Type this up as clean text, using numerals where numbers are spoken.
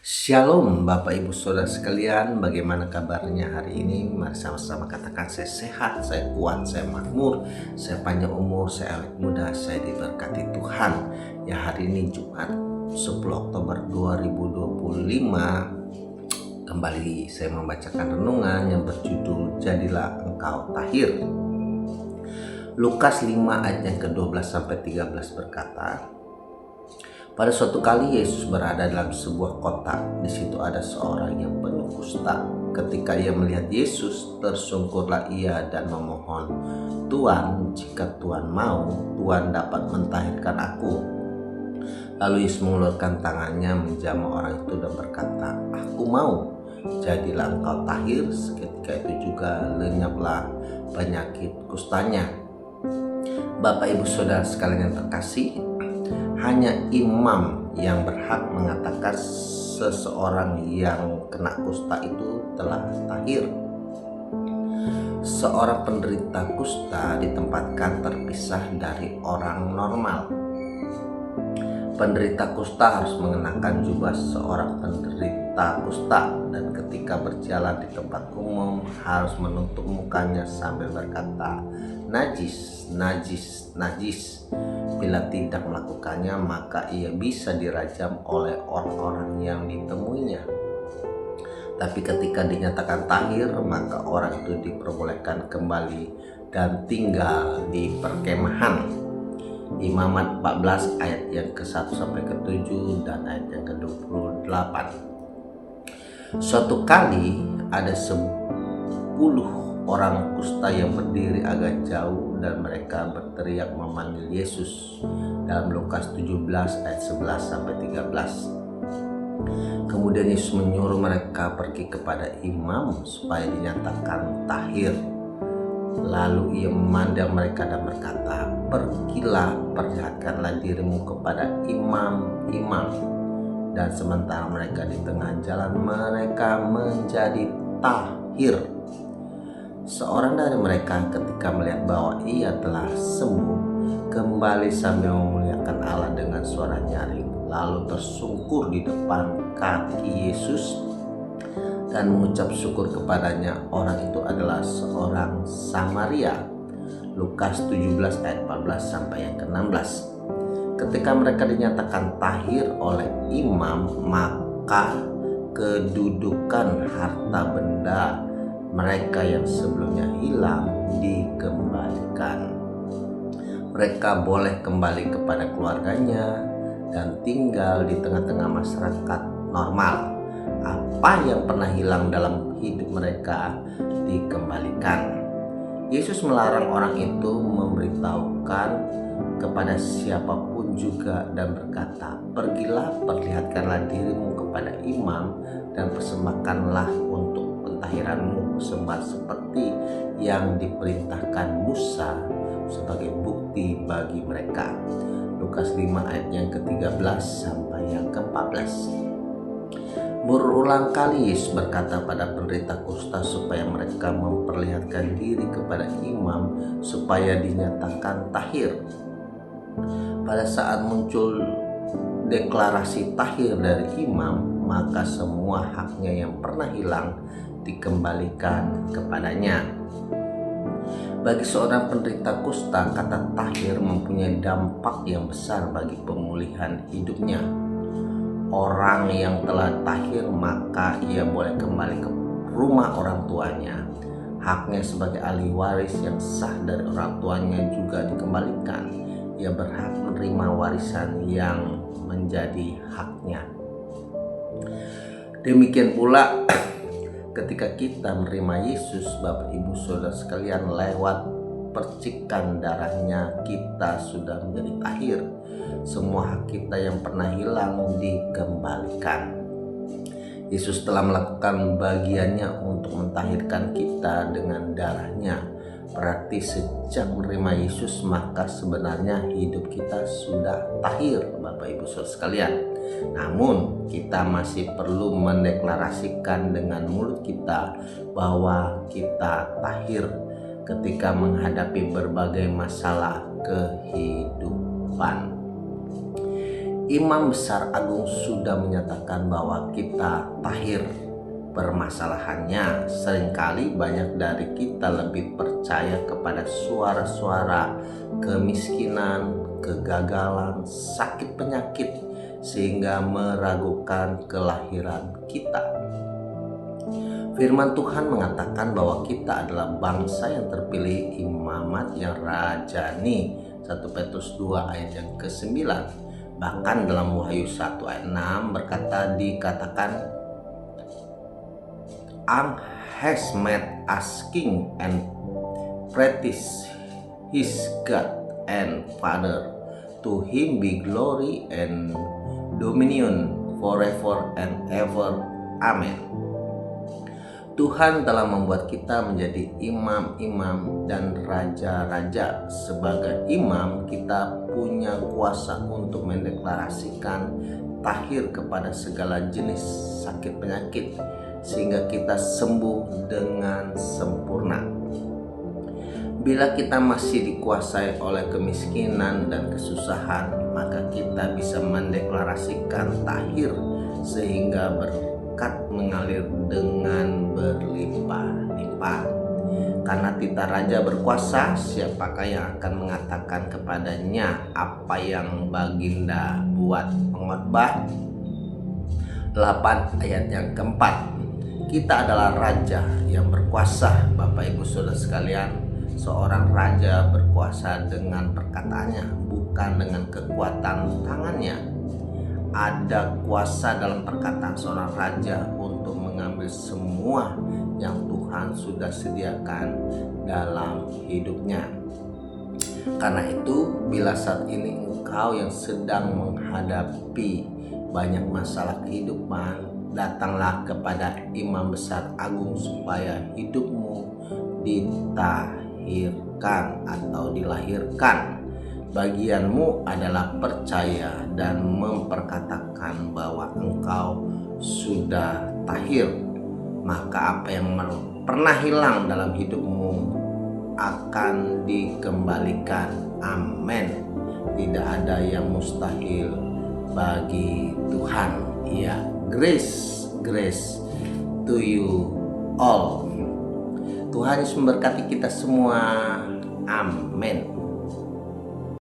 Shalom Bapak Ibu Saudara sekalian, bagaimana kabarnya hari ini? Mari sama-sama katakan, saya sehat, saya kuat, saya makmur, saya panjang umur, saya awet muda, saya diberkati Tuhan. Ya, hari ini Jumat 10 Oktober 2025, kembali saya membacakan renungan yang berjudul Jadilah Engkau Tahir. Lukas 5 ayat yang ke-12 sampai 13 berkata, pada suatu kali Yesus berada dalam sebuah kota. Di situ ada seorang yang penuh kusta. Ketika ia melihat Yesus, tersungkurlah ia dan memohon, "Tuan, jika Tuan mau, Tuan dapat mentahirkan aku." Lalu Yesus mengulurkan tangannya menjamah orang itu dan berkata, "Aku mau, jadilah engkau tahir." Seketika itu juga lenyaplah penyakit kustanya. Bapak Ibu Saudara sekalian yang terkasih, hanya imam yang berhak mengatakan seseorang yang kena kusta itu telah tahir. Seorang penderita kusta ditempatkan terpisah dari orang normal. Penderita kusta harus mengenakan jubah seorang penderita kusta, dan ketika berjalan di tempat umum harus menutup mukanya sambil berkata, "Najis, najis, najis." Bila tidak melakukannya, maka ia bisa dirajam oleh orang-orang yang ditemuinya. Tapi ketika dinyatakan tahir, maka orang itu diperbolehkan kembali dan tinggal di perkemahan. Imamat 14 ayat yang ke-1 sampai ke-7 dan ayat yang ke-28. Suatu kali ada 10 orang kusta yang berdiri agak jauh dan mereka berteriak memanggil Yesus dalam Lukas 17 ayat 11 sampai 13. Kemudian Yesus menyuruh mereka pergi kepada imam supaya dinyatakan tahir. Lalu ia memandang mereka dan berkata, "Pergilah, perlihatkanlah dirimu kepada imam-imam." Dan sementara mereka di tengah jalan, mereka menjadi tahir. Seorang dari mereka ketika melihat bahwa ia telah sembuh, kembali sambil memuliakan Allah dengan suara nyaring, lalu tersungkur di depan kaki Yesus dan mengucap syukur kepadanya. Orang itu adalah seorang Samaria. Lukas 17 ayat 14 sampai yang ke-16. Ketika mereka dinyatakan tahir oleh imam, maka kedudukan harta benda mereka yang sebelumnya hilang dikembalikan. Mereka boleh kembali kepada keluarganya dan tinggal di tengah-tengah masyarakat normal. Apa yang pernah hilang dalam hidup mereka dikembalikan. Yesus melarang orang itu memberitahukan kepada siapapun juga dan berkata, "Pergilah, perlihatkanlah dirimu kepada imam dan persembahkanlah untuk pentahiranmu sembah seperti yang diperintahkan Musa sebagai bukti bagi mereka." Lukas 5 ayat yang ke-13 sampai yang ke-14. Berulang kali Yesus berkata pada penderita kusta supaya mereka memperlihatkan diri kepada imam supaya dinyatakan tahir. Pada saat muncul deklarasi tahir dari imam, maka semua haknya yang pernah hilang dikembalikan kepadanya. Bagi seorang penderita kusta, kata tahir mempunyai dampak yang besar bagi pemulihan hidupnya. Orang yang telah tahir, maka ia boleh kembali ke rumah orang tuanya. Haknya sebagai ahli waris yang sah dari orang tuanya juga dikembalikan. Ia berhak menerima warisan yang menjadi haknya. Demikian pula ketika kita menerima Yesus, Bapak Ibu Saudara sekalian, lewat percikan darahnya kita sudah menjadi tahir. Semua hak kita yang pernah hilang dikembalikan. Yesus telah melakukan bagiannya untuk mentahirkan kita dengan darahnya. Berarti sejak menerima Yesus, maka sebenarnya hidup kita sudah tahir, Bapak Ibu Saudara sekalian. Namun kita masih perlu mendeklarasikan dengan mulut kita bahwa kita tahir ketika menghadapi berbagai masalah kehidupan. Imam Besar Agung sudah menyatakan bahwa kita tahir. Permasalahannya, seringkali banyak dari kita lebih percaya kepada suara-suara kemiskinan, kegagalan, sakit penyakit, sehingga meragukan kelahiran kita. Firman Tuhan mengatakan bahwa kita adalah bangsa yang terpilih, imamat yang rajani. 1 Petrus 2 ayat yang ke-9. Bahkan dalam Wahyu 1 ayat 6 dikatakan, has made us king and practice his God and Father. To him be glory and dominion forever and ever. Amen. Tuhan telah membuat kita menjadi imam-imam dan raja-raja. Sebagai imam, kita punya kuasa untuk mendeklarasikan tahir kepada segala jenis sakit penyakit, sehingga kita sembuh dengan sempurna. Bila kita masih dikuasai oleh kemiskinan dan kesusahan, maka kita bisa mendeklarasikan tahir sehingga berkat mengalir dengan berlimpah-limpah. Karena titah raja berkuasa, siapakah yang akan mengatakan kepadanya apa yang baginda buat? Pengkhotbah 8 ayat yang keempat. Kita adalah raja yang berkuasa, Bapak Ibu Saudara sekalian. Seorang raja berkuasa dengan perkataannya, bukan dengan kekuatan tangannya. Ada kuasa dalam perkataan seorang raja untuk mengambil semua yang Tuhan sudah sediakan dalam hidupnya. Karena itu, bila saat ini engkau yang sedang menghadapi banyak masalah kehidupan, datanglah kepada Imam Besar Agung supaya hidupmu ditahirkan atau dilahirkan. Bagianmu adalah percaya dan memperkatakan bahwa engkau sudah tahir. Maka apa yang pernah hilang dalam hidupmu akan dikembalikan. Amin. Tidak ada yang mustahil bagi Tuhan. Ya, grace to you all. Tuhan Yesus memberkati kita semua. Amin.